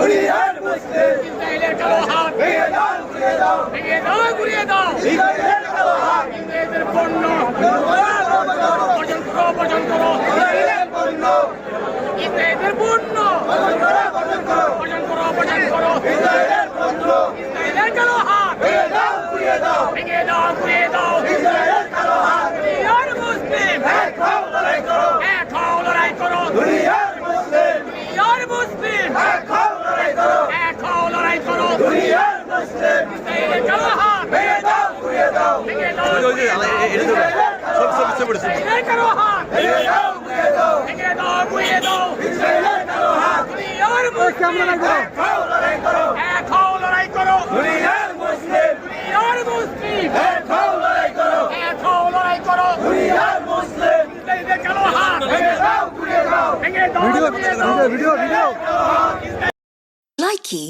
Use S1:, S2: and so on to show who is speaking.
S1: দুনিয়ার মুসলিম
S2: ইসরায়েলের কালো হাত
S1: ভেঙে দাও ঘুরিয়ে দাও
S2: ভেঙে দাও গুড়িয়ে দাও
S1: ইসরায়েলের কালো হাত
S2: ইংরেজের পণ্য বর্জন করো বর্জন করো
S1: ইসরায়েলের পণ্য
S2: ইসরায়েলের পণ্য
S1: বর্জন করো
S2: বর্জন করো বর্জন করো
S1: ইসরায়েলের পণ্য
S2: ইসরায়েলের কালো হাত
S1: ভেঙে দাও ঘুরিয়ে দাও
S2: ভেঙে দাও গুড়িয়ে দাও
S1: ইসরায়েলের কালো হাত
S2: দুনিয়ার মুসলিম
S1: এক হও লড়াই করো
S2: এক হও লড়াই করো
S1: দুনিয়ার মুসলিম
S2: দুনিয়ার মুসলিম
S1: এক হও লড়াই করো
S2: এক হও লড়াই করো
S1: দুনিয়ার মুসলিম
S2: ইসরায়েলের কালো হাত
S1: ভেঙে দাও ঘুরিয়ে দাও
S2: ভেঙে দাও ইসরায়েলের কালো হাত
S1: ভেঙে দাও ঘুরিয়ে দাও
S2: ভেঙে দাও গুড়িয়ে দাও
S1: ইসরায়েলের কালো হাত
S2: দুনিয়ার মুসলিম
S1: এক হও লড়াই করো
S2: এক হও লড়াই করো
S1: দুনিয়ার মুসলিম
S2: দুনিয়ার মুসলিম
S1: এক হও লড়াই করো
S2: এক হও লড়াই করো
S1: দুনিয়ার মুসলিম
S2: ইসরায়েলের কালো হাত
S1: ভেঙে দাও ঘুরিয়ে দাও
S2: ভেঙে দাও গুড়িয়ে দাও
S3: Likey